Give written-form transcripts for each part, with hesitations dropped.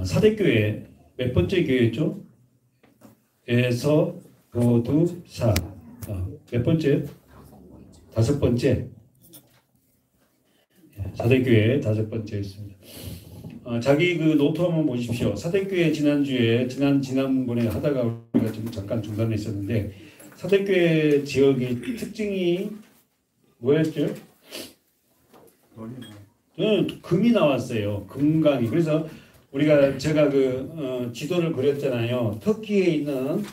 사대교회 몇 번째 교회죠? 에서 도두사 몇 번째? 다섯 번째. 사대교회 다섯 번째였습니다. 자기 그 노트 한번 보십시오. 사대교회 지난주에 지난번에 하다가 우리가 좀 잠깐 중단했었는데 사대교회 지역의 특징이 뭐였죠? 금이 나왔어요. 금강이. 그래서 제가 지도를 그렸잖아요. 터키에는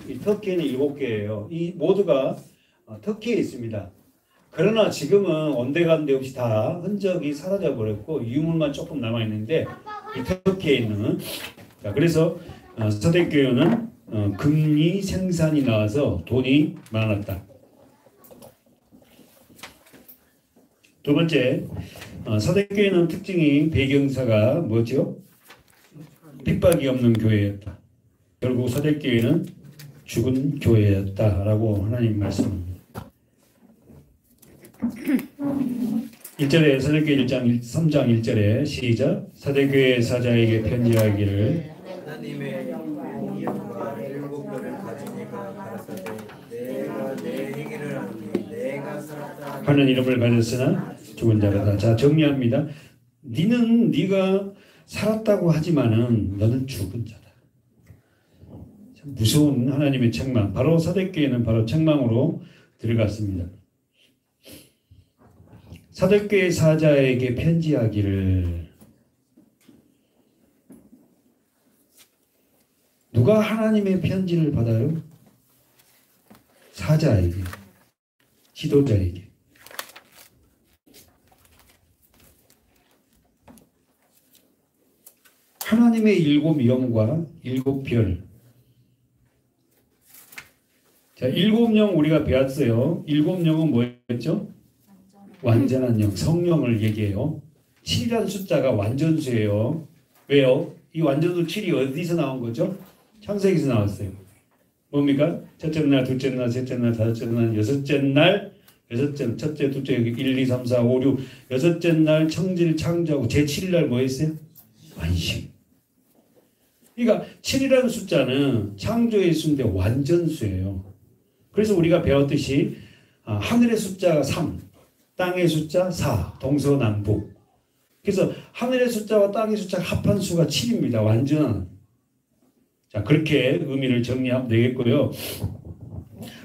7개예요. 이 모두가 터키에 있습니다. 그러나 지금은 온데간데 없이 다 흔적이 사라져 버렸고 유물만 조금 남아 있는데 이 터키에 있는 그래서 사대교회는 금이 생산이 나와서 돈이 많았다. 두 번째, 사대교회는 특징이 배경사가 뭐죠? 핍박이 없는 교회였다. 결국 사대교회는 죽은 교회였다라고 하나님 말씀합니다. 1절에 사대교회 3장 1절에 시작. 사대교회 사자에게 편지하기를 하나님의 이름과 일곱 별을 가진 이가 가라사대 내가 내 행위를 하노니 내가 살았다 하는 이름을 가졌으나 죽은 자라다. 자, 정리합니다. 네가 살았다고 하지만은 너는 죽은 자다. 참 무서운 하나님의 책망. 바로 사대교회는 바로 책망으로 들어갔습니다. 사대교회 사자에게 편지하기를. 누가 하나님의 편지를 받아요? 사자에게, 지도자에게. 하나님의 7영과 7별. 자, 7영 우리가 배웠어요. 7영은 뭐였죠? 완전한 영, 성령을 얘기해요. 7이라는 숫자가 완전수예요. 왜요? 이 완전수 7이 어디서 나온 거죠? 창세기에서 나왔어요. 뭡니까? 첫째 날, 둘째 날, 셋째 날, 다섯째 날, 여섯째 날, 첫째, 둘째, 1, 2, 3, 4, 5, 6, 여섯째 날 청지를 창조하고 제7일 날 뭐 했어요? 완식. 그러니까 7이라는 숫자는 창조의 수인데 완전수예요. 그래서 우리가 배웠듯이 하늘의 숫자가 3, 땅의 숫자 4, 동서남북. 그래서 하늘의 숫자와 땅의 숫자가 합한 수가 7입니다. 완전한. 자, 그렇게 의미를 정리하면 되겠고요.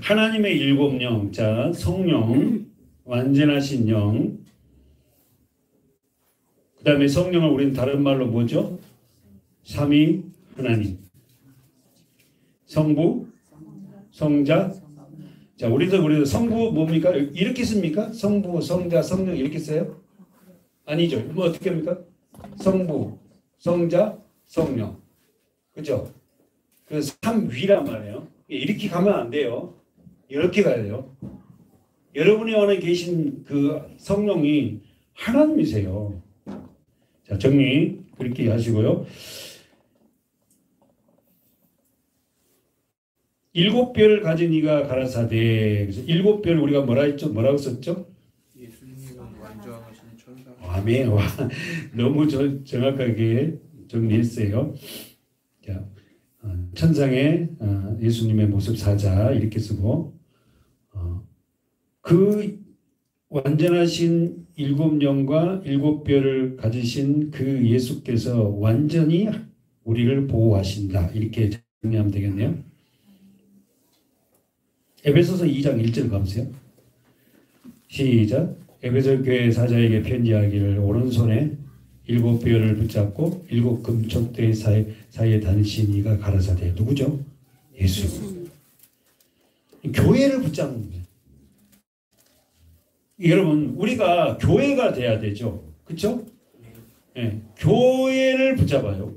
하나님의 7영, 자, 성령, 완전하신 영. 그 다음에 성령을 우리는 다른 말로 뭐죠? 삼위 하나님. 성부, 성자. 자, 우리도 성부 뭡니까? 이렇게 씁니까? 성부, 성자, 성령 이렇게 써요? 아니죠. 뭐 어떻게 합니까? 성부, 성자, 성령. 그죠? 그래서 삼위란 말이에요. 이렇게 가면 안 돼요. 이렇게 가야 돼요. 여러분이 안에 계신 그 성령이 하나님이세요. 자, 정리 그렇게 하시고요. 7별을 가진 이가 가라사대. 그래서 7별 우리가 뭐라고 썼죠? 예수님은 완전하신 천사. 아멘. 와, 너무 정확하게 정리했어요. 자, 천상의 예수님의 모습 사자 이렇게 쓰고 그 완전하신 7영과 7별을 가지신 그 예수께서 완전히 우리를 보호하신다. 이렇게 정리하면 되겠네요. 에베소서 2장 1절 가보세요. 시작. 에베소 교회 사자에게 편지하기를 오른손에 7별을 붙잡고 7 금촉대 사이에 다니신 이가 가라사대. 누구죠? 예수. 교회를 붙잡는 거예요. 여러분, 우리가 교회가 돼야 되죠. 그렇죠? 네, 교회를 붙잡아요.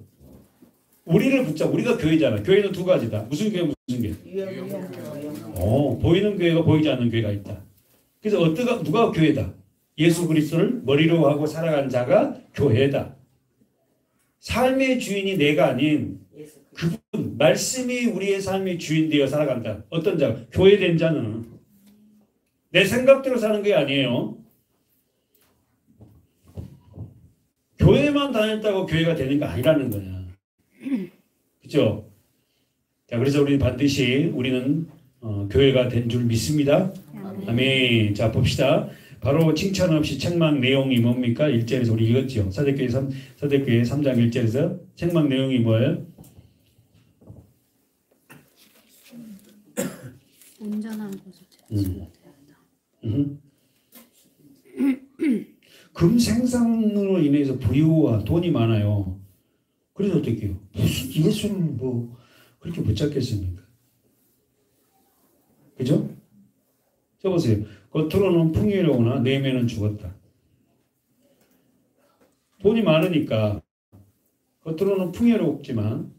우리가 교회잖아. 교회는 두 가지다. 무슨 교회, 무슨 교회? 보이는 교회가 보이지 않는 교회가 있다. 그래서 누가 교회다? 예수 그리스도를 머리로 하고 살아간 자가 교회다. 삶의 주인이 내가 아닌 그분, 말씀이 우리의 삶의 주인 되어 살아간다. 어떤 자? 교회된 자는 내 생각대로 사는 게 아니에요. 교회만 다녔다고 교회가 되는 거 아니라는 거야. 그죠? 자, 그래서 우리는 반드시 우리는 교회가 된 줄 믿습니다. 아멘. 자, 봅시다. 바로 칭찬 없이 책망 내용이 뭡니까? 1절에서 우리 읽었죠. 사도행전 3장 1절에서 책망 내용이 뭐예요? 온전한 곳을 찾으셔야 금 생산으로 인해서 부유와 돈이 많아요. 그래서 어떻게 해요? 무슨 예수를 뭐 그렇게 붙잡겠습니까? 그죠? 저 보세요. 겉으로는 풍요로우나 내면은 죽었다. 돈이 많으니까 겉으로는 풍요롭지만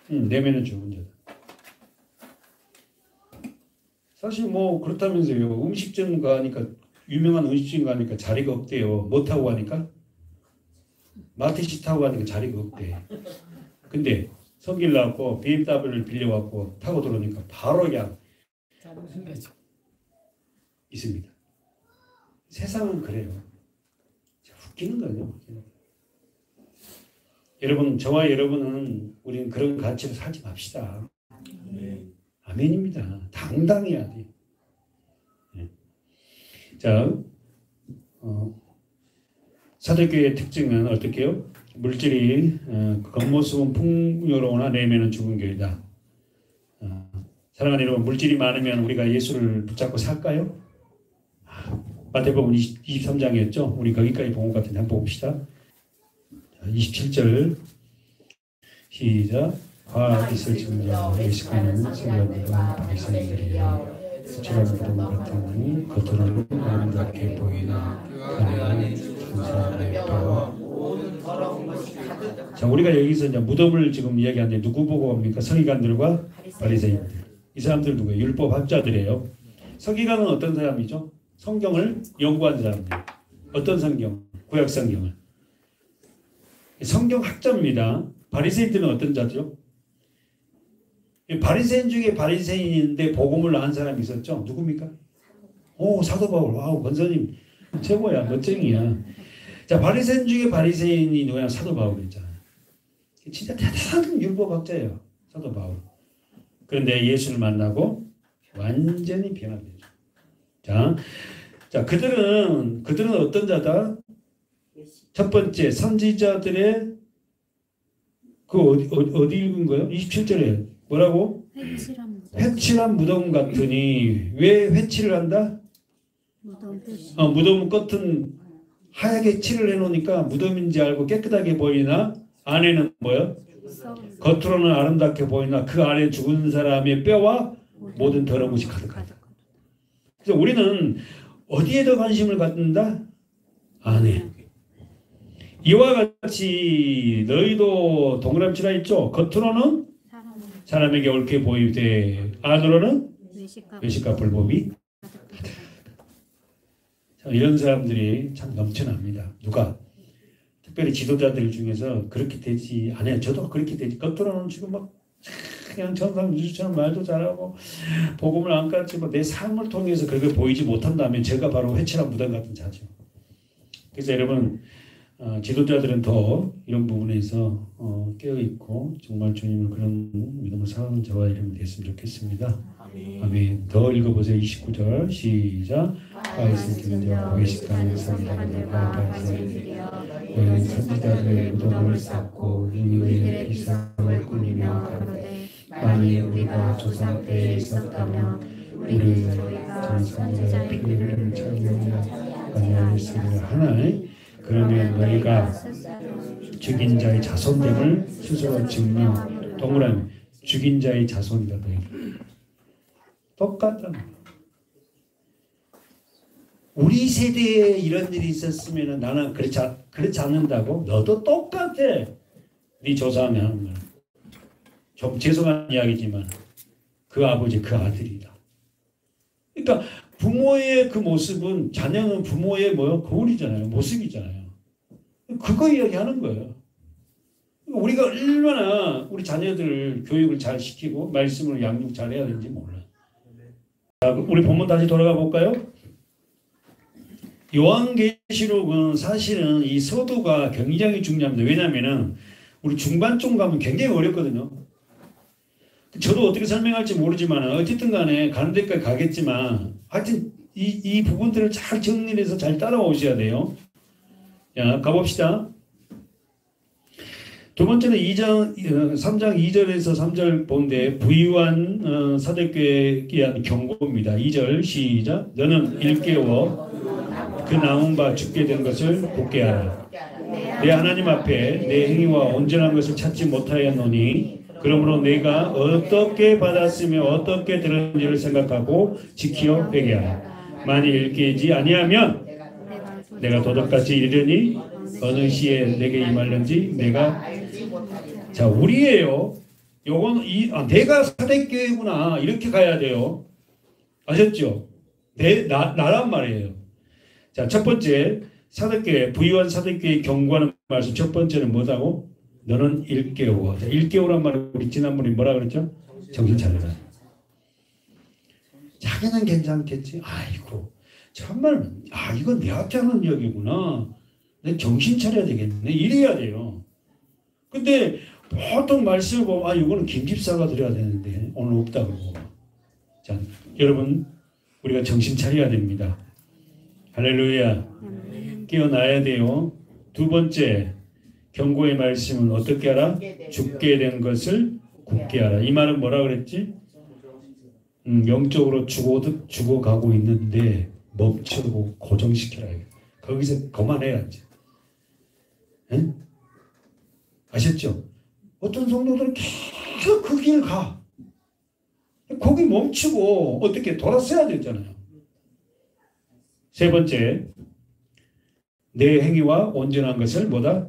내면은 죽은 자다. 사실 뭐 그렇다면서요. 음식점 가니까 유명한 음식점 가니까 자리가 없대요. 뭐 타고 가니까? 마티시 타고 가니까 자리가 없대. 근데 성길 나왔고 BMW를 빌려갖고 타고 들어오니까 바로 그냥 있습니다. 세상은 그래요. 웃기는 거예요. 웃기는 거예요. 여러분, 저와 여러분은 우리는 그런 가치로 살지 맙시다. 아멘입니다. 당당해야 돼요. 네. 자, 사도교회의 특징은 어떻게 해요? 물질이 겉모습은 풍요로우나 내면은 죽은 교회다. 사랑하는 여러분, 물질이 많으면 우리가 예수를 붙잡고 살까요? 마태복음 23장이었죠. 우리 거기까지 본 것 같은데 한번 봅시다. 27절 시작. 화 있을 증자 외식하는 세리들과 바리새인들이여 수치한 무덤 같으니 겉으로는 아름답게 보이나 안에는 죽은 사람의 뼈와 모든 더러운 것이 가득. 자, 우리가 여기서 이제 무덤을 지금 이야기하는데 누구 보고 옵니까? 서기관들과 바리새인들. 이 사람들 누구예요? 율법 학자들이에요. 서기관은 어떤 사람이죠? 성경을 연구한 사람들. 어떤 성경? 구약 성경을. 성경 학자입니다. 바리새인들은 어떤 자죠? 바리새인 중에 바리새인인데 복음을 한 사람이 있었죠. 누굽니까? 오, 사도 바울. 와우, 권사님 최고야. 멋쟁이야. 자, 바리새인 중에 바리새인이 누구냐? 사도 바울이잖아요. 진짜 대단한 율법학자예요. 사도 바울. 그런데 예수를 만나고 완전히 변화되죠. 자, 그들은 어떤 자다? 첫 번째 선지자들의 그 어디 읽은 거예요? 27절에 뭐라고? 회칠한 무덤 같으니. 왜 회칠을 한다? 무덤 겉은 하얗게 칠을 해놓으니까 무덤인지 알고 깨끗하게 보이나 안에는 뭐요? 겉으로는 아름답게 보이나 그 안에 죽은 사람의 뼈와 모든 더러운 것이 가득하다. 그래서 우리는 어디에 더 관심을 갖는다? 안에. 이와 같이 너희도 동그라미치라 있죠. 겉으로는 사람에게 옳게 보이되 안으로는 외식과 불법이 가득하다. 이런 사람들이 참 넘쳐납니다. 누가? 특별히 지도자들 중에서 그렇게 되지 않아요. 저도 그렇게 되지. 겉으로는 지금 막 그냥 천상유수처럼 말도 잘하고 복음을 안 가르치고 내 삶을 통해서 그렇게 보이지 못한다면 제가 바로 회칠한 무덤 같은 자죠. 그래서 여러분 지도자들은 더 이런 부분에서 깨어있고 정말 주님을 그런 믿음을 사랑하는 저와 여러분 됐으면 좋겠습니다. 아멘. 더 읽어보세요. 29절 시작. 바리새인 자와 외식하는 사람들과 바리새인들이여 너희는 선지자들의 무덤을 쌓고 인류의 비상을 꾸미며 가로되 만일 우리가 조상 때에 있었다면 우리는 저희가 선지자의 피를 찬양하여 아니하였으리라 하나니 그러면 너희가 죽인 자의 자손됨을 스스로 증명. 동그라미 죽인 자의 자손이다. 너희 똑같잖아. 우리 세대에 이런 일이 있었으면 나는 그렇지 않는다고? 너도 똑같아. 네 조상이 하는 말. 좀 죄송한 이야기지만 그 아버지 그 아들이다. 그러니까 부모의 그 모습은 자녀는 부모의 거울이잖아요. 모습이잖아요. 그거 이야기하는 거예요. 우리가 얼마나 우리 자녀들 교육을 잘 시키고 말씀을 양육 잘 해야 되는지 몰라요. 자, 우리 본문 다시 돌아가 볼까요? 요한계시록은 사실은 이 서두가 굉장히 중요합니다. 왜냐하면은 우리 중반쯤 가면 굉장히 어렵거든요. 저도 어떻게 설명할지 모르지만 어쨌든 간에 가는 데까지 가겠지만 하여튼 이 부분들을 잘 정리해서 잘 따라오셔야 돼요. 자, 가봅시다. 두 번째는 3장 2절에서 3절 본데 부유한 사대교회에 대한 경고입니다. 2절 시작. 너는 일깨워 그 나온 바 죽게 된 것을 굳게 하라. 내 하나님 앞에 내 행위와 온전한 것을 찾지 못하였노니 그러므로 내가 어떻게 받았으며 어떻게 들었는지를 생각하고 지키어 회개하라. 만일 일깨지 아니하면 내가 도덕같이 이르니 어느 시에 내게 임할는지 내가 자 우리예요. 요건 내가 사대교회구나 이렇게 가야 돼요. 아셨죠? 나란 말이에요. 자, 첫 번째 사대교회 부유한 사대교회 경고하는 말씀 첫 번째는 뭐다고? 너는 일깨워. 자, 일깨우란 말을 우리 지난번에 뭐라 그랬죠? 정신 차려라. 자기는 괜찮겠지. 아이고 정말 이건 내한테 하는 이야기구나. 내 정신 차려야 되겠네. 이래야 돼요. 근데 보통 말씀을 보면 이거는 김 집사가 드려야 되는데 오늘 없다 그러고. 자, 여러분 우리가 정신 차려야 됩니다. 할렐루야. 깨어나야 돼요. 두 번째 경고의 말씀은 어떻게 하라? 죽게 된 것을 굳게 하라. 이 말은 뭐라 그랬지? 영적으로 죽어가고 있는데 멈추고 고정시켜라. 거기서 그만해야지. 응? 아셨죠? 어떤 성도들은 계속 그 길 가. 거기 멈추고 어떻게 돌아서야 되잖아요. 세 번째, 내 행위와 온전한 것을 뭐다?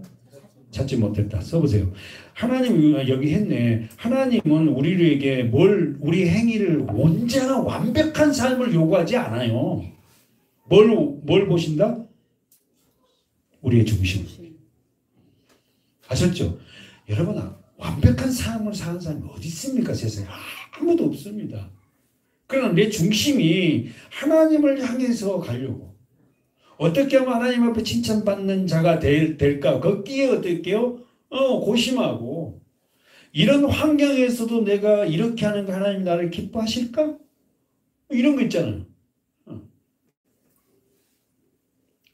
찾지 못했다. 써보세요. 하나님 여기 했네. 하나님은 우리에게 우리 행위를 온전한 완벽한 삶을 요구하지 않아요. 뭘 보신다? 우리의 중심. 아셨죠? 여러분 완벽한 삶을 사는 사람이 어디 있습니까? 세상에 아무도 없습니다. 그러나 내 중심이 하나님을 향해서 가려고 어떻게 하면 하나님 앞에 칭찬받는 자가 될까? 거기에 어떻게요? 고심하고 이런 환경에서도 내가 이렇게 하는 거 하나님 나를 기뻐하실까? 이런 거 있잖아요.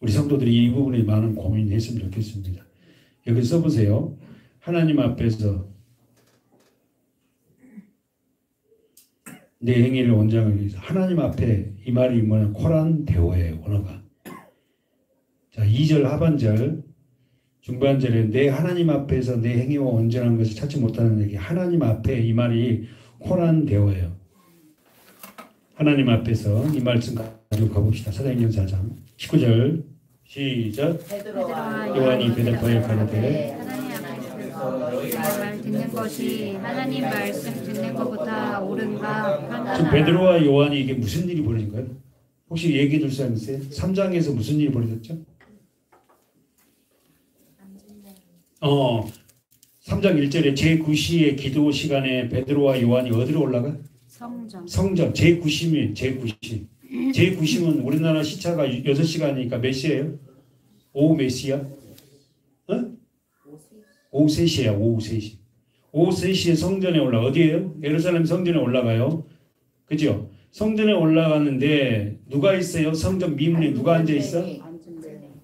우리 성도들이 이 부분에 많은 고민했으면 좋겠습니다. 여기 써보세요. 하나님 앞에서 내 행위를 온전하게 위해서 하나님 앞에 이 말이 뭐냐 코란 대오예요. 언어가. 자 2절 하반절 중반절에 내 하나님 앞에서 내 행위와 온전한 것을 찾지 못하는 얘기 하나님 앞에 이 말이 코란 대오예요. 하나님 앞에서 이 말씀 가지고 가봅시다. 사도행전 4장 19절 시작. 요한이 대답하여 가로되 하나님 앞에서 말 듣는 것이 하나님 말씀 듣는 것보다 옳은가? 지금 베드로와 요한이 이게 무슨 일이 벌어진 거예요? 혹시 얘기해 줄 사람 있어요? 3장에서 무슨 일이 벌어졌죠? 3장 1절에 제9시의 기도 시간에 베드로와 요한이 어디로 올라가? 성전. 제9심이에요. 제9심. 제9심은 우리나라 시차가 6시간이니까 몇 시예요? 오후 몇 시야? 오후 3시야. 오후 3시. 오후 3시에 성전에 어디예요? 예루살렘 성전에 올라가요. 그죠? 성전에 올라가는데 누가 있어요? 성전 미문에 누가 앉아있어?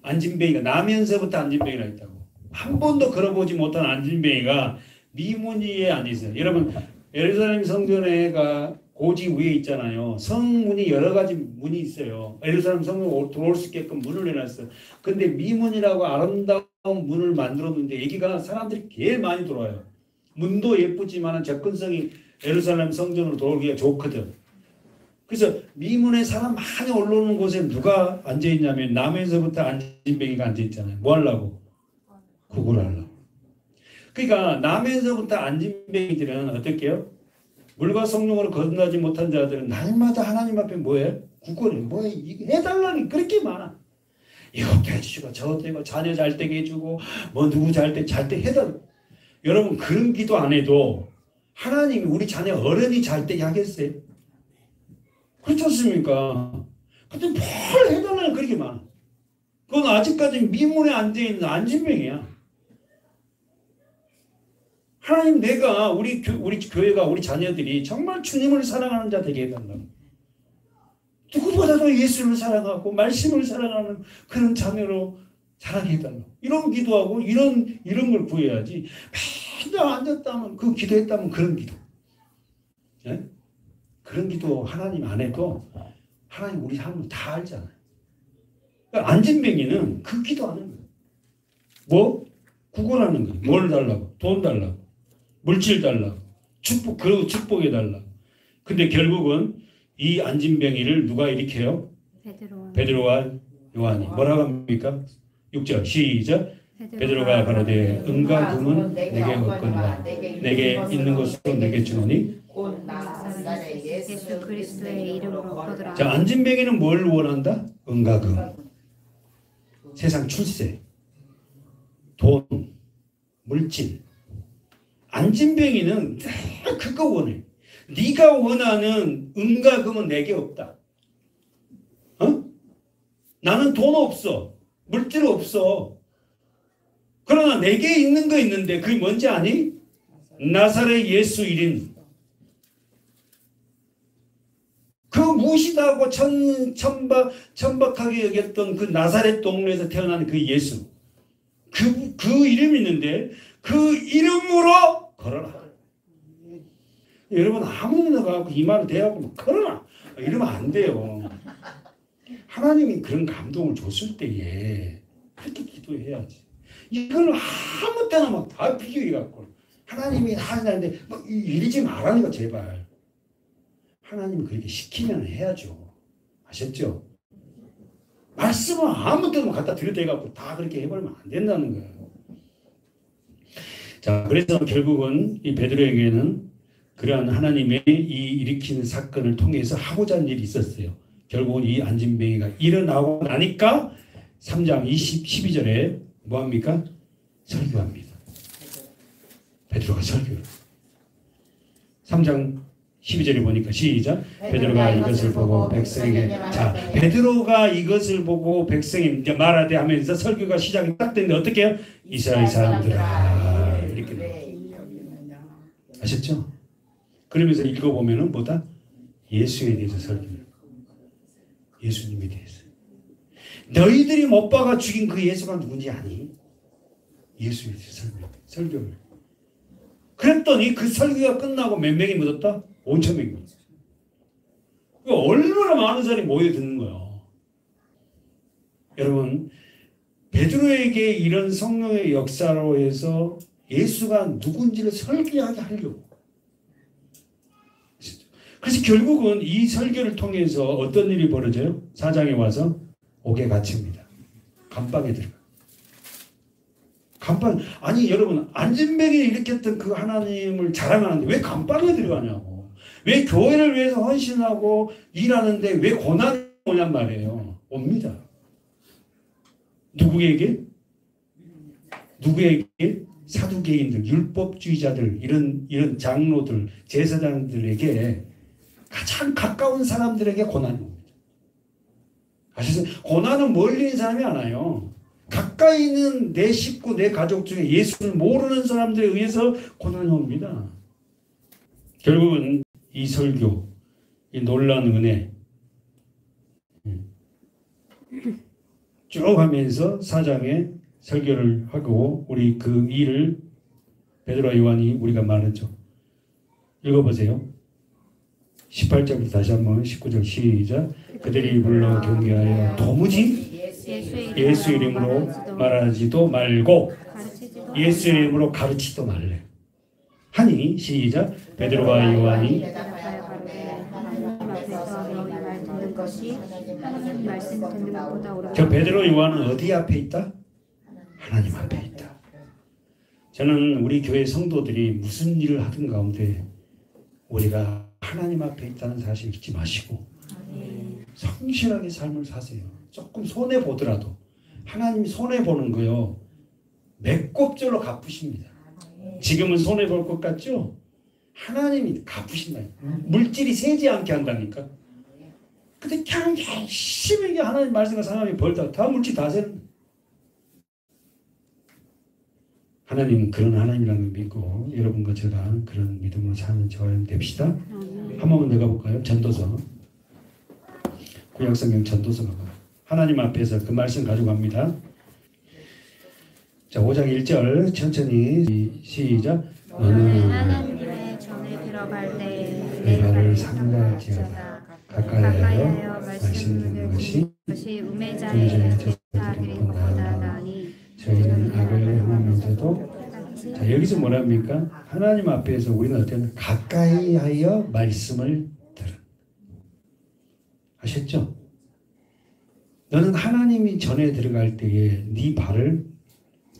안진뱅이가 나면서부터 안진뱅이가 있다고. 한 번도 걸어보지 못한 안진뱅이가 미문 위에 앉아있어요. 여러분 예루살렘 성전에가 고지 위에 있잖아요. 성문이 여러 가지 문이 있어요. 예루살렘 성문 들어올 수 있게끔 문을 해놨어요. 근데 미문이라고 아름다운 문을 만들었는데 여기가 사람들이 제일 많이 들어와요. 문도 예쁘지만 접근성이 예루살렘 성전으로 들어오기가 좋거든. 그래서 미문에 사람 많이 올라오는 곳에 누가 앉아있냐면 남에서부터 안진뱅이가 앉아있잖아요. 뭐 하려고? 구걸하려고. 그러니까 남에서부터 안진뱅이들은 어떻게 해요? 물과 성령으로 거듭나지 못한 자들은 날마다 하나님 앞에 뭐해? 구걸해. 뭐해? 이게 해달라는 게 그렇게 많아. 이것도 해주시고 저것도 해주고 자녀 잘 되게 해주고 뭐 누구 잘 때 해달라. 여러분 그런 기도 안 해도 하나님이 우리 자녀 어른이 잘 되게 하겠어요? 그렇지 않습니까? 근데 뭘 해달라는 그렇게 많아. 그건 아직까지 미문에 앉아있는 안진뱅이야. 하나님 내가 우리 교회가 우리 자녀들이 정말 주님을 사랑하는 자 되게 해달라. 누구보다도 예수를 사랑하고 말씀을 사랑하는 그런 자녀로 자라게 해달라. 이런 기도하고 이런 걸 구해야지. 맨날 앉았다면 그 기도했다면 그런 기도. 예? 그런 기도 하나님 안 해도 하나님 우리 삶을 다 알잖아요. 그러니까 안진뱅이는 그 기도하는 거예요. 뭐? 구걸하는 거예요. 뭘 달라고? 돈 달라고. 물질 달라고. 축복, 그리고 축복해 달라고. 근데 결국은 이 안진뱅이를 누가 일으켜요? 베드로와 요한이. 뭐라고 합니까? 6절 시작. 베드로가 가로되 은과 금은 내게 없거니와 내게 있는 것으로 내게 주노니. 예수 그리스도의 이름으로 거두라. 자, 안진뱅이는 뭘 원한다? 은과 금. 세상 출세. 돈. 물질. 안진뱅이는 다 그거 원해. 네가 원하는 은과 금은 내게 없다. 어? 나는 돈 없어. 물질 없어. 그러나 내게 있는 거 있는데 그게 뭔지 아니? 나사렛 예수 이름. 그 무시하고 천박하게 여겼던 그 나사렛 동네에서 태어난 그 예수. 그 이름이 있는데 그 이름으로 걸어라. 여러분 아무나 가고 이 말을 대하고 걸어라. 이러면 안 돼요. 하나님이 그런 감동을 줬을 때에 그렇게 기도해야지. 이걸 아무 때나 막 다 비교해갖고 하나님이 하는데 막 이러지 말라는 거 제발. 하나님이 그렇게 시키면 해야죠. 아셨죠? 말씀을 아무 때나 갖다 들여대갖고 다 그렇게 해버리면 안 된다는 거예요. 자, 그래서 결국은 이 베드로에게는 그러한 하나님의 이 일으키는 사건을 통해서 하고자 하는 일이 있었어요. 결국은 이 안진뱅이가 일어나고 나니까 3장 12절에 뭐합니까? 설교합니다. 베드로가 설교를. 3장 12절에 보니까 시작. 베드로가 이것을 보고 백성에게 자, 베드로가 이것을 보고 백성에게 말하되 하면서 설교가 시작이 딱 됐는데 어떻게 해요? 이스라엘 사람들아 이렇게 나와요. 아셨죠? 그러면서 읽어보면은 뭐다? 예수에 대해서 설교를. 예수님에 대해서. 너희들이 못 박아 죽인 그 예수가 누군지 아니? 예수에 대해서 설교를. 그랬더니 그 설교가 끝나고 몇 명이 묻었다? 5,000명이 묻었어요. 얼마나 많은 사람이 모여 듣는 거예요. 여러분, 베드로에게 이런 성령의 역사로 해서 예수가 누군지를 설계하게 하려고. 그래서 결국은 이 설교를 통해서 어떤 일이 벌어져요? 4장에 와서 옥에 갇힙니다. 감방에 들어가. 감방, 아니 여러분 안진뱅이 일으켰던 그 하나님을 자랑하는데 왜 감방에 들어가냐고. 왜 교회를 위해서 헌신하고 일하는데 왜 고난이 오냔 말이에요. 옵니다. 누구에게? 사두개인들, 율법주의자들, 이런 장로들, 제사장들에게 가장 가까운 사람들에게 고난이 옵니다. 아시죠? 고난은 멀리 있는 사람이 안 와요. 가까이 있는 내 식구, 내 가족 중에 예수를 모르는 사람들에 의해서 고난이 옵니다. 결국은 이 설교, 이 놀라운 은혜 쭉 하면서 4장에 설교를 하고 우리 그 일을 베드로와 요한이 우리가 말했죠. 읽어보세요. 18절부터 다시 한번 19절 시작. 그들이 불러 경계하여 도무지 예수 이름으로 말하지도 말고 예수 이름으로 가르치지도 말래. 하니 시작. 베드로와 요한이 저 베드로 요한은 어디 앞에 있다? 하나님 앞에 있다. 저는 우리 교회 성도들이 무슨 일을 하든 가운데 우리가 하나님 앞에 있다는 사실 잊지 마시고 성실하게 삶을 사세요. 조금 손해보더라도 하나님이 손해보는 거요. 몇 곱절로 갚으십니다. 지금은 손해볼 것 같죠? 하나님이 갚으신다. 물질이 세지 않게 한다니까. 근데 그냥 열심히 하나님 말씀과 상황이 벌다 다 물질 다 세는 거예요. 하나님은 그런 하나님이라는 걸 믿고 여러분과 제가 그런 믿음으로 사는 저와 됩시다. 한 번만 내가 볼까요? 전도서. 구약성경 전도서 가봐. 하나님 앞에서 그 말씀 가지고 갑니다. 자, 5장 1절 천천히 시작. 너는 하나님의 전에 들어갈 때 내 발을 상가할지어다 가까이하여 말씀 듣는 것이 우매자의 제사 드리는 것보다 나으니 저희는 악을 행하면서도 자, 여기서 뭐랍니까? 하나님 앞에서 우리는 어떤 가까이 하여 말씀을 들은. 아셨죠? 너는 하나님이 전에 들어갈 때에 네 발을,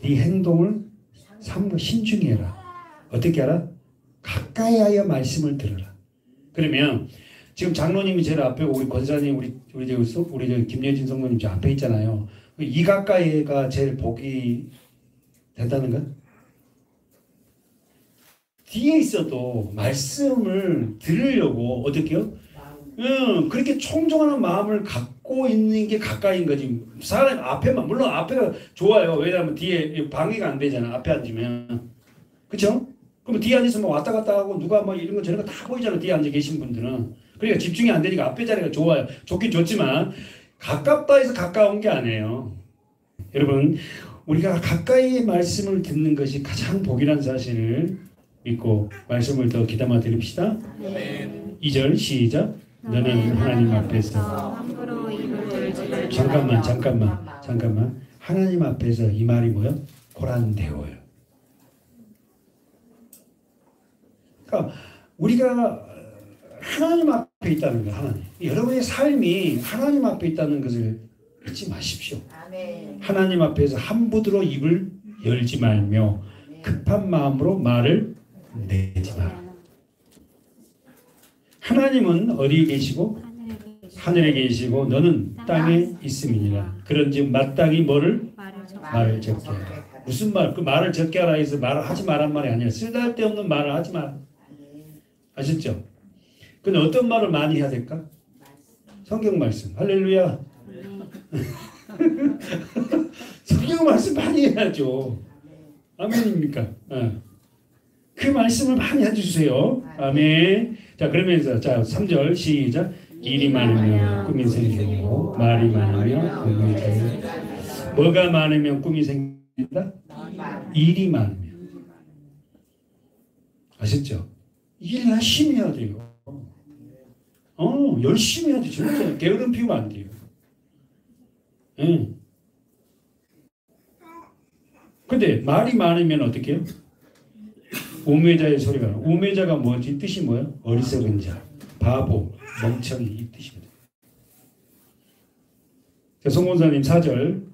네 행동을 신중히 해라. 어떻게 하라? 가까이 하여 말씀을 들어라. 그러면 지금 장로님이 제일 앞에 우리 권사님, 우리 김예진 성모님 저 앞에 있잖아요. 이 가까이가 제일 복이 된다는 것? 뒤에 있어도 말씀을 들으려고 어떻게요? 그렇게 청정하는 마음을 갖고 있는 게 가까이인 거지. 사람 앞에만, 물론 앞에가 좋아요. 왜냐하면 뒤에 방해가 안 되잖아. 앞에 앉으면. 그쵸? 그럼 뒤에 앉아서 뭐 왔다 갔다 하고 누가 뭐 이런 거 저런 거 다 보이잖아. 뒤에 앉아 계신 분들은. 그러니까 집중이 안 되니까 앞에 자리가 좋아요. 좋긴 좋지만 가깝다 해서 가까운 게 아니에요. 여러분, 우리가 가까이의 말씀을 듣는 것이 가장 복이라는 사실을 믿고 말씀을 더 귀담아 드립시다. 2절 시작. 너는 하나님 앞에서 함부로 입을 들지 잠깐만. 하나님 앞에서 이 말이 뭐요? 고란대오예요. 그러니까 우리가 하나님 앞에 있다는 거, 하나님. 여러분의 삶이 하나님 앞에 있다는 것을 잊지 마십시오. 하나님 앞에서 함부로 입을 열지 말며 급한 마음으로 말을 내지 마라. 하나님은 어디에 계시고? 하늘에 계시고 너는 땅에 있음이니라. 그런즉 마땅히 뭐를? 말을 적게 하라. 무슨 말? 그 말을 적게 하라 해서 말을 하지 말란 말이 아니라 쓸데없는 말을 하지 마라. 아셨죠? 근데 어떤 말을 많이 해야 될까? 성경 말씀. 할렐루야. 성경 말씀 많이 해야죠. 아멘입니까? 그 말씀을 많이 해주세요. 아멘. 자, 그러면서 자 3절 시작. 일이 많으면 꿈이 생기고 말이 많으면 꿈이 생긴다. 뭐가 많으면 꿈이 생긴다? 일이 많으면. 아셨죠? 일 열심히 해야 돼요. 열심히 해야 돼. 진짜 게으름 피우면 안 돼요. 근데 말이 많으면 어떻게 해요? 우매자의 소리가 나요. 우매자가 뭐지? 뜻이 뭐예요? 어리석은 자, 바보, 멍청이 이 뜻입니다. 자, 송원사님 4절.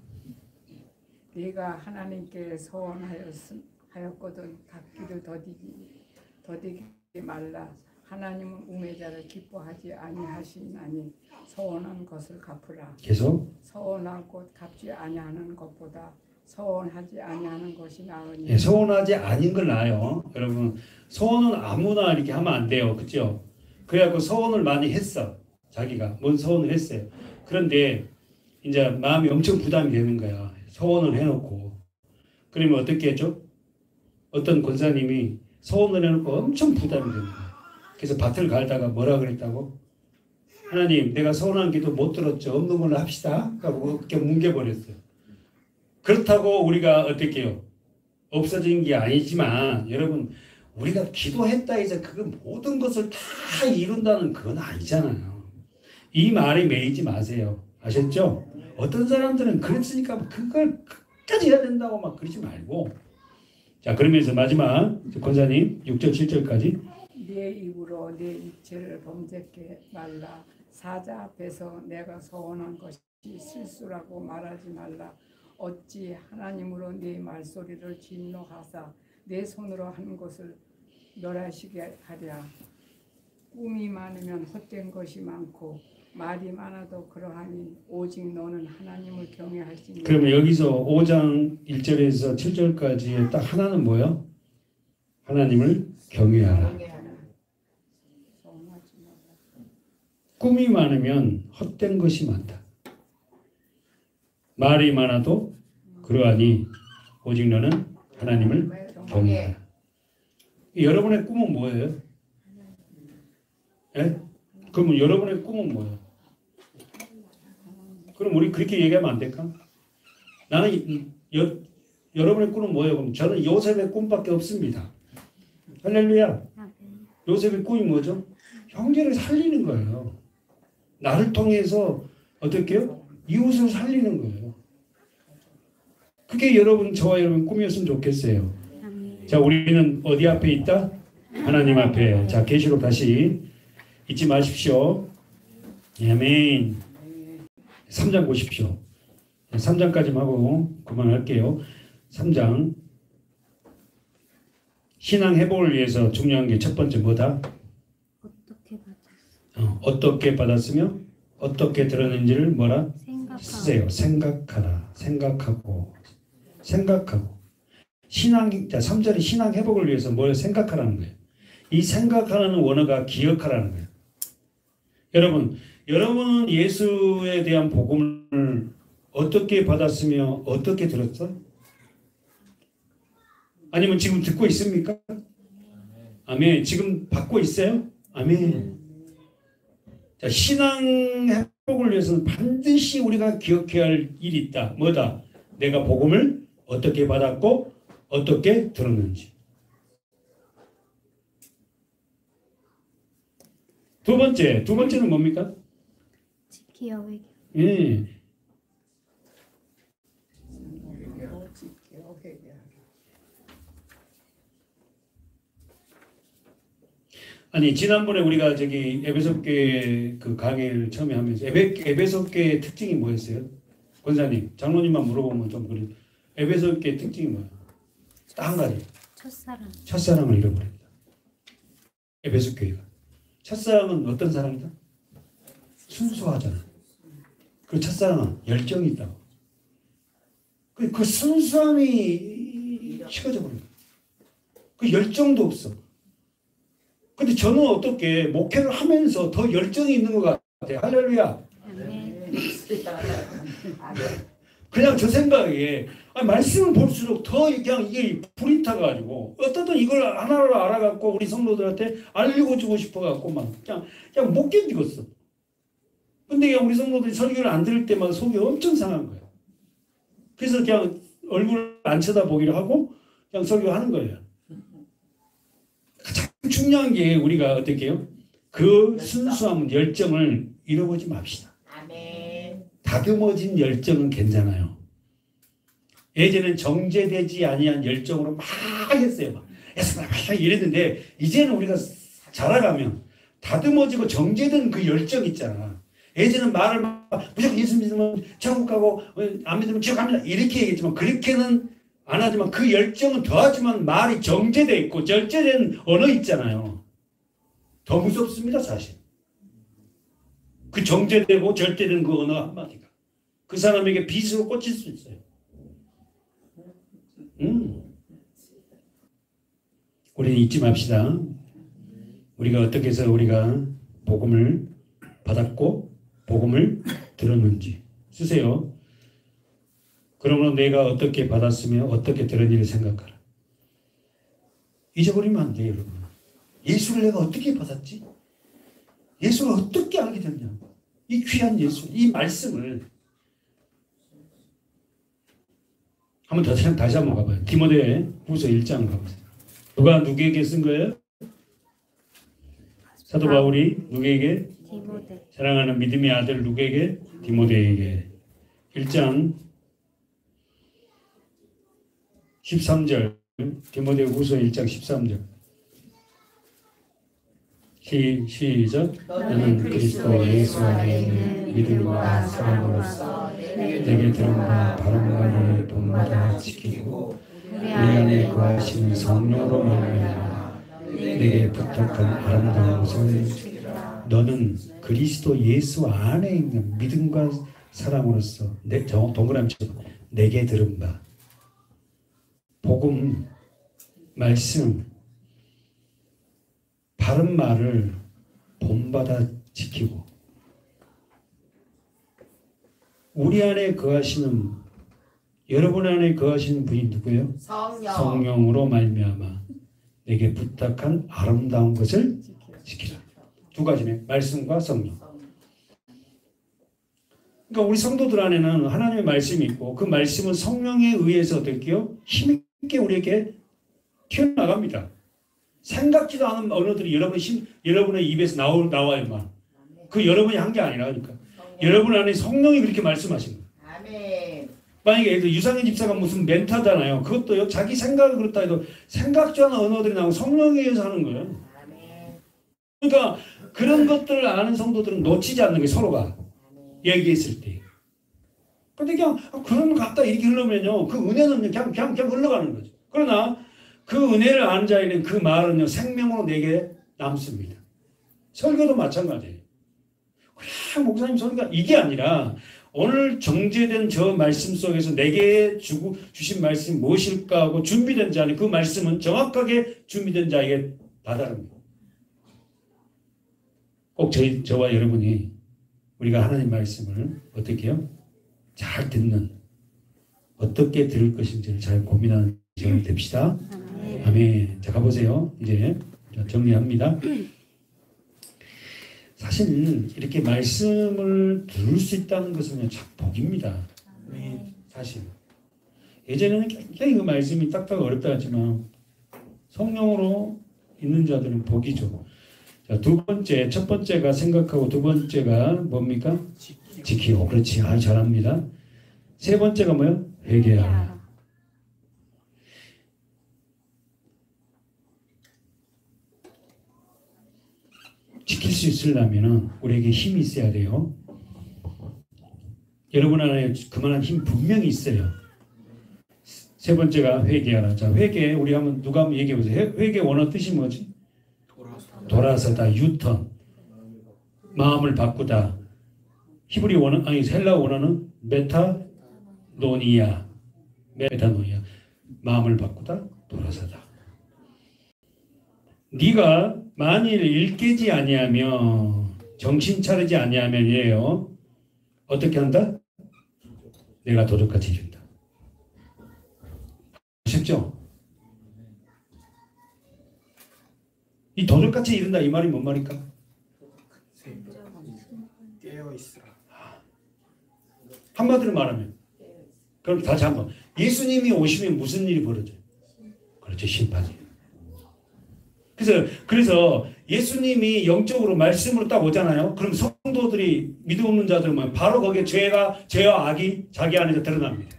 네가 하나님께 소원하였거든 갚기를 더디지 말라. 하나님은 우매자를 기뻐하지 아니하시나니 소원한 것을 갚으라. 계속. 소원한 것 갚지 아니하는 것보다 소원하지 아니하는 것이 나으니. 예, 소원하지 아닌 걸 나아요. 여러분, 소원은 아무나 이렇게 하면 안 돼요. 그죠? 그래갖고 소원을 많이 했어. 자기가 뭔 소원을 했어요. 그런데 이제 마음이 엄청 부담이 되는 거야. 소원을 해놓고. 그러면 어떻게 했죠? 어떤 권사님이 소원을 해놓고 엄청 부담이 되는 거야. 그래서 밭을 갈다가 뭐라 그랬다고? 하나님, 내가 소원한 기도 못 들었죠. 없는 걸로 합시다. 하고 그렇게 뭉개버렸어요. 그렇다고 우리가 어떻게 해요? 없어진 게 아니지만 여러분, 우리가 기도했다 해서 그 모든 것을 다 이룬다는 그건 아니잖아요. 이 말에 매이지 마세요. 아셨죠? 어떤 사람들은 그랬으니까 그걸 끝까지 해야 된다고 막 그러지 말고. 자, 그러면서 마지막 권사님 6절 7절까지. 네 입으로 내 육체를 범죄케 말라. 사자 앞에서 내가 소원한 것이 실수라고 말하지 말라. 어찌 하나님으로 네 말소리를 진노하사 내 손으로 한 것을 멸하시게 하랴. 꿈이 많으면 헛된 것이 많고 말이 많아도 그러하니 오직 너는 하나님을 경외할지니. 그러면 여기서 5장 1절에서 7절까지 딱 하나는 뭐예요? 하나님을 경외하라. 꿈이 많으면 헛된 것이 많다. 말이 많아도 그러하니 오직 너는 하나님을 경외하라. 여러분의 꿈은 뭐예요? 예? 그러면 여러분의 꿈은 뭐예요? 그럼 우리 그렇게 얘기하면 안 될까? 나는 여러분의 꿈은 뭐예요? 그럼 저는 요셉의 꿈밖에 없습니다. 할렐루야. 요셉의 꿈이 뭐죠? 형제를 살리는 거예요. 나를 통해서 어떻게 해요? 이웃을 살리는 거예요. 그게 여러분, 저와 여러분 꿈이었으면 좋겠어요. 자, 우리는 어디 앞에 있다? 하나님 앞에. 자, 계시록 다시 잊지 마십시오. 아멘. 3장 보십시오. 3장까지만 하고 그만할게요. 3장. 신앙 회복을 위해서 중요한 게 첫 번째 뭐다? 어떻게 받았으며 어떻게 들었는지를 뭐라? 쓰세요. 생각하라. 생각하고. 신앙, 자, 3절에 신앙 회복을 위해서 뭘 생각하라는 거예요. 이 생각하라는 원어가 기억하라는 거예요. 여러분은 예수에 대한 복음을 어떻게 받았으며 어떻게 들었어? 아니면 지금 듣고 있습니까? 아멘. 지금 받고 있어요? 아멘. 자, 신앙 회복을 위해서는 반드시 우리가 기억해야 할 일이 있다. 뭐다? 내가 복음을 어떻게 받았고 어떻게 들었는지. 두 번째는 뭡니까? 지키어 회개. 예. 아니, 지난번에 우리가 저기 에베소교회 그 강의를 처음에 하면서 에베소교회의 특징이 뭐였어요? 권사님, 장로님만 물어보면 좀 그래요. 에베소교회 특징이 뭐예요? 딱 한 가지. 첫사랑을 잃어버립니다. 에베소교회가. 첫사랑은 어떤 사랑이다? 순수하잖아. 그 첫사랑은 열정이 있다고. 그 순수함이 식어져 버립니다. 그 열정도 없어. 근데 저는 어떻게 목회를 하면서 더 열정이 있는 것 같아요. 할렐루야. 그냥 저 생각에 말씀을 볼수록 더 그냥 이게 불이 타가지고 어떻든 이걸 하나로 알아갖고 우리 성도들한테 알리고 주고 싶어갖고 막 그냥 못 견디겠어. 근데 그냥 우리 성도들이 설교를 안 들을 때마다 속이 엄청 상한 거예요. 그래서 그냥 얼굴 안 쳐다보기로 하고 그냥 설교하는 거예요. 가장 중요한 게 우리가 어떻게 해요? 그 순수함, 열정을 잃어보지 맙시다. 아멘. 다듬어진 열정은 괜찮아요. 예전엔 정제되지 아니한 열정으로 막 했어요. 막 이랬는데 이제는 우리가 자라가면 다듬어지고 정제된 그 열정 있잖아. 예전엔 말을 막 무조건 예수 믿으면 천국 가고 안 믿으면 지옥 갑니다 이렇게 얘기했지만 그렇게는 안 하지만 그 열정은 더하지만 말이 정제되어 있고 절제된 언어 있잖아요. 더 무섭습니다 사실. 그 정제되고 절제된 그 언어 한마디가 그 사람에게 빗으로 꽂힐 수 있어요. 우리는 잊지 맙시다. 우리가 어떻게 해서 우리가 복음을 받았고 복음을 들었는지 쓰세요. 그러므로 내가 어떻게 받았으며 어떻게 들었는지를 생각하라. 잊어버리면 안 돼요, 여러분. 예수를 내가 어떻게 받았지? 예수를 어떻게 알게 됐냐고. 이 귀한 예수, 이 말씀을 한번 다시 한번 가봐요. 디모데후서 1장 가보세요. 누가 누구에게 쓴 거예요? 사도 바울이 누구에게? 디모데. 사랑하는 믿음의 아들 누구에게? 디모데에게. 1장 13절 디모데후서 1장 13절 시작. 너는 그리스도 예수 안에 있는 믿음과 사랑으로서 내게 들은 바 바른 말을 본마다 지키고 우리 안에 거하시는 성령으로 말미암아 내게 부탁한 아름다운 것을 지키라. 너는 그리스도 예수 안에 있는 믿음과 사랑으로서 동그라미처럼 내게 들은 바 복음 말씀 바른 말을 본받아 지키고 우리 안에 거하시는 여러분 안에 거하시는 분이 누구예요? 성령으로 말미암아 내게 부탁한 아름다운 것을 지키라. 두 가지네. 말씀과 성령. 그러니까 우리 성도들 안에는 하나님의 말씀이 있고 그 말씀은 성령에 의해서 어떨게요? 힘있게 우리에게 튀어나갑니다. 생각지도 않은 언어들이 여러분의 입에서 나와요만. 그 여러분이 한 게 아니라 그러니까 여러분 안에 성령이 그렇게 말씀하신 거예요. 아멘. 만약에 유상현 집사가 무슨 멘트하잖아요. 그것도요. 자기 생각을 그렇다 해도 생각지 않은 언어들이 나오고 성령에 의해서 하는 거예요. 아멘. 그러니까 그런 것들을 아는 성도들은 놓치지 않는 게 서로가 얘기했을 때. 근데 그냥 그런 것 같다 이렇게 흘러면요. 그 은혜는 그냥 흘러가는 거죠. 그러나 그 은혜를 아는 자에는 그 말은요. 생명으로 내게 남습니다. 설교도 마찬가지예요. 그냥 목사님 설교가 이게 아니라 오늘 정제된 저 말씀 속에서 내게 주신 말씀이 무엇일까 하고 준비된 자는 그 말씀은 정확하게 준비된 자에게 다다릅니다. 꼭 저와 여러분이 우리가 하나님 말씀을 어떻게 해요? 잘 듣는 어떻게 들을 것인지를 잘 고민하는 시간이 됩시다. 아멘. 자 가보세요. 이제 정리합니다. 사실 이렇게 말씀을 들을 수 있다는 것은 참 복입니다. 사실 예전에는 굉장히 그 말씀이 딱딱 어렵다 하지만 성령으로 있는 자들은 복이죠. 자, 두 번째, 첫 번째가 생각하고 두 번째가 뭡니까? 지키고. 그렇지. 아주 잘합니다. 세 번째가 뭐예요? 회개하라. 지킬 수 있으려면 우리에게 힘이 있어야 돼요. 여러분 안에 그만한 힘 분명히 있어요. 세 번째가 회개하라. 자, 회개 우리 누가 한번 얘기해 보세요. 회개 원어 뜻이 뭐지? 돌아서다, 유턴, 마음을 바꾸다. 히브리 원어 헬라 원어는 메타노니아, 마음을 바꾸다, 돌아서다. 네가 만일 일깨지 아니하며 정신 차리지 아니하면이에요. 어떻게 한다? 내가 도둑같이 이른다. 아셨죠? 이 도둑같이 이른다 이 말이 뭔 말일까? 깨어 있으라. 한마디로 말하면 그럼 다시 한번 예수님이 오시면 무슨 일이 벌어져요? 그렇죠. 심판이에요. 그래서 예수님이 영적으로 말씀으로 딱 오잖아요. 그럼 성도들이 믿음 없는 자들은 바로 거기에 죄와 악이 자기 안에서 드러납니다.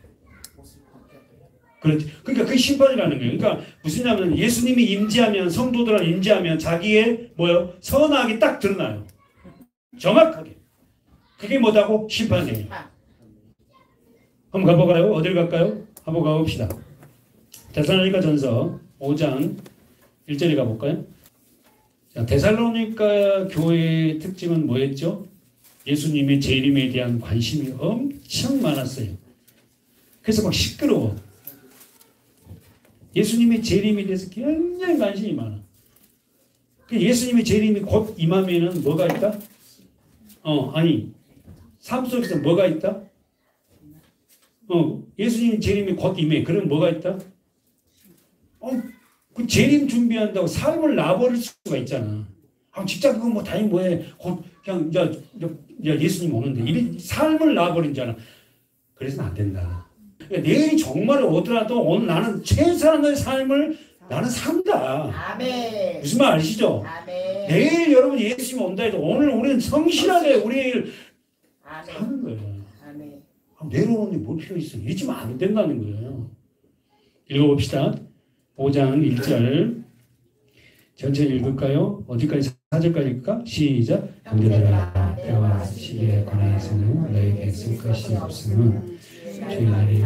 그렇지. 그러니까 그게 심판이라는 거예요. 그러니까 무슨냐면 예수님이 임재하면 성도들은 임재하면 자기의 선악이 딱 드러나요. 정확하게. 그게 뭐다고? 심판이에요. 한번 가볼까요? 어딜 갈까요? 한번 가봅시다. 데살로니가 전서 5장 1절에 가볼까요? 자, 데살로니가 교회의 특징은 뭐였죠? 예수님의 재림에 대한 관심이 엄청 많았어요. 그래서 막 시끄러워. 예수님의 재림에 대해서 굉장히 관심이 많아. 예수님의 재림이 곧 임하면은 뭐가 있다? 삶 속에서 뭐가 있다? 예수님의 재림이 곧 임해. 그럼 뭐가 있다? 그 재림 준비한다고 삶을 놔버릴 수가 있잖아. 진짜 그거 뭐 다행히 뭐해. 곧 그냥 예수님 오는데 이 삶을 놔버린잖아. 그래서는 안 된다. 내일이 정말 오더라도 오늘 나는 최선의 삶을 나는 산다. 아멘. 무슨 말 아시죠? 아멘. 내일 여러분 예수님 온다 해도 오늘 우리는 성실하게 우리 일 사는 거예요. 아멘. 내일 오는데 뭘 필요 있어. 이러지면 안 된다는 거예요. 읽어봅시다. 5장 1절 전체 읽을까요? 어디까지 4절까지 읽을까? 시작. 형제들아 때와 시기에 관하여서는 너에게 쓸 것이 없으면 주의 날이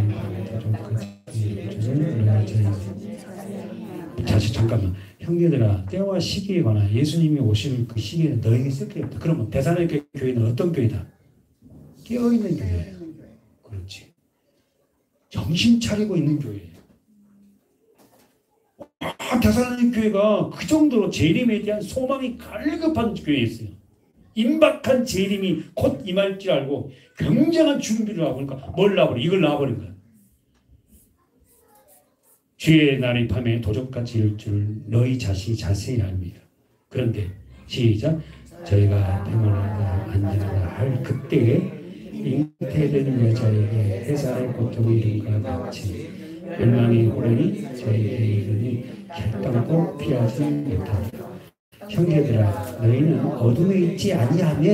잠깐만. 형제들아 때와 시기에 관하여 예수님이 오실 그 시기에 너에게 쓸 게 없다. 그러면 데살로니가 교회는 어떤 교회다? 깨어있는 교회예요. 그렇지. 정신 차리고 있는 교회예요. 데살로니가 교회가 그 정도로 재림에 대한 소망이 갈급한 교회였어요. 임박한 재림이 곧 임할 줄 알고 굉장한 준비를 하고 그러니까 뭘 놔버려? 이걸 놔버린 거야. 주의 날이 밤에 도적같이 일 줄 너희 자신이 자세히 압니다. 그런데 시작. 저희가 평안하다 안전하다 할 그때에 잉태된 여자에게 해살의 고통이 이름과 같이 멸망이 오르니 저희에게 이르니 결단코 피하지 못한다. 형제들아 너희는 어둠에 있지 아니하며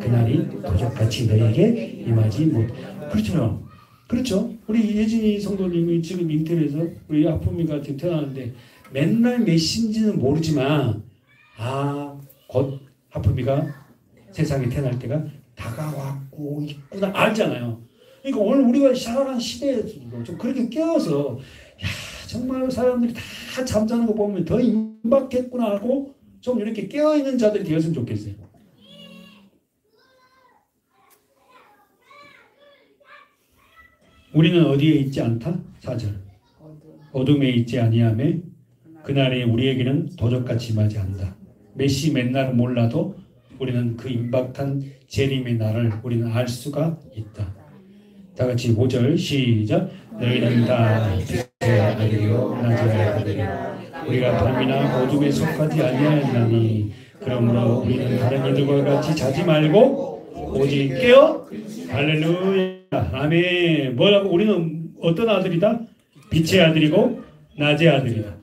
그날이 도적같이 너희에게 임하지 못. 그렇죠. 그렇죠. 우리 예진이 성도님이 지금 잉태해서 우리 아픔이가 지금 태어나는데 맨날 몇 시인지는 모르지만 곧 아픔이가 세상에 태어날 때가 다가왔고 있구나 알잖아요. 그러니까 오늘 우리가 살아가는 시대에도 좀 그렇게 깨워서 정말 사람들이 다 잠자는 거 보면 더 임박했구나 하고 좀 이렇게 깨어있는 자들이 되었으면 좋겠어요. 우리는 어디에 있지 않다? 4절. 어둠에 있지 아니하며 그날에 우리에게는 도적같이 임하지 않는다. 메시 맨날은 몰라도 우리는 그 임박한 재림의 날을 우리는 알 수가 있다. 다 같이 5절 시작. 너희는 다 빛의 아들이요 낮의 아들이라. 우리가 밤이나 어둠에 속하지 아니하였나니 그러므로 우리는 다른 이들과 같이 자지 말고 오직 깨어 할렐루야 아멘. 뭐라고? 우리는 어떤 아들이다? 빛의 아들이고 낮의 아들이다.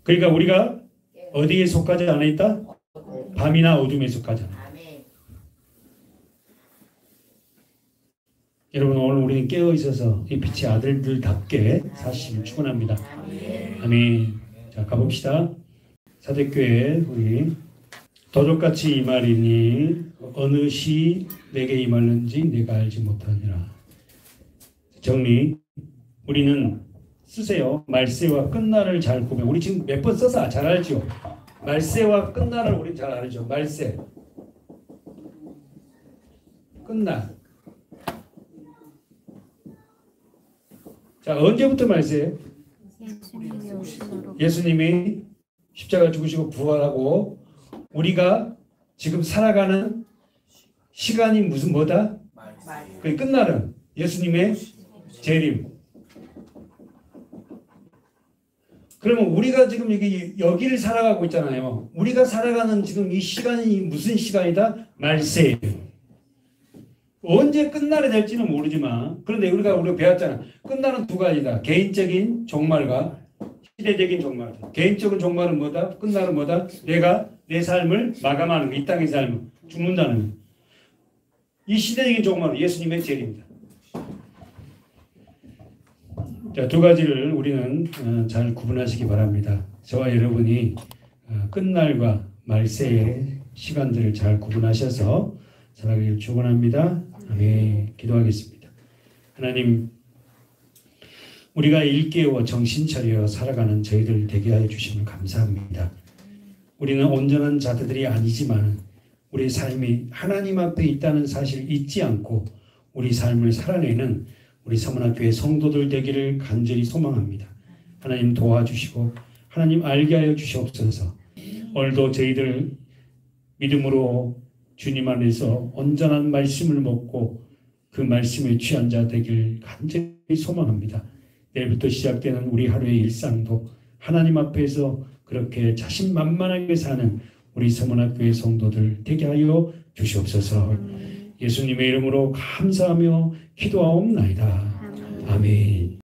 그러니까 우리가 어디에 속하지 않아 있다? 밤이나 어둠에 속하지 않아. 여러분 오늘 우리는 깨어 있어서 이 빛의 아들들답게 사실을 축원합니다. 아멘. 자 가봅시다. 사대교회 우리 도적같이 임하리니 어느 시 내게 임하는지 내가 알지 못하니라. 정리. 우리는 쓰세요. 말세와 끝날을 잘 구분. 우리 지금 몇 번 써서 잘 알죠. 말세와 끝날을 우리 잘 알죠. 말세, 끝날. 자 언제부터 말세예요? 예수님이 오시도록 예수님이 십자가 죽으시고 부활하고 우리가 지금 살아가는 시간이 무슨 뭐다? 그 끝날은 예수님의 재림. 그러면 우리가 지금 여기를 살아가고 있잖아요. 우리가 살아가는 지금 이 시간이 무슨 시간이다? 말세예요. 언제 끝날이 될지는 모르지만 그런데 우리가 배웠잖아. 끝날은 두 가지다. 개인적인 종말과 시대적인 종말. 개인적인 종말은 뭐다? 끝날은 뭐다? 내가 내 삶을 마감하는 거. 이 땅의 삶을 죽는다는 거. 이 시대적인 종말은 예수님의 재림입니다. 자, 두 가지를 우리는 잘 구분하시기 바랍니다. 저와 여러분이 끝날과 말세의 시간들을 잘 구분하셔서 살아가기를 축원합니다. 아멘. 기도하겠습니다. 하나님, 우리가 일깨워 정신 차려 살아가는 저희들 되게 하여 주시면 감사합니다. 우리는 온전한 자들이 아니지만 우리 삶이 하나님 앞에 있다는 사실을 잊지 않고 우리 삶을 살아내는 우리 서문학교의 성도들 되기를 간절히 소망합니다. 하나님 도와주시고 하나님 알게 하여 주시옵소서. 오늘도 저희들 믿음으로 주님 안에서 온전한 말씀을 먹고 그 말씀에 취한 자 되길 간절히 소망합니다. 내일부터 시작되는 우리 하루의 일상도 하나님 앞에서 그렇게 자신만만하게 사는 우리 서문학교의 성도들 되게 하여 주시옵소서. 예수님의 이름으로 감사하며 기도하옵나이다. 아멘.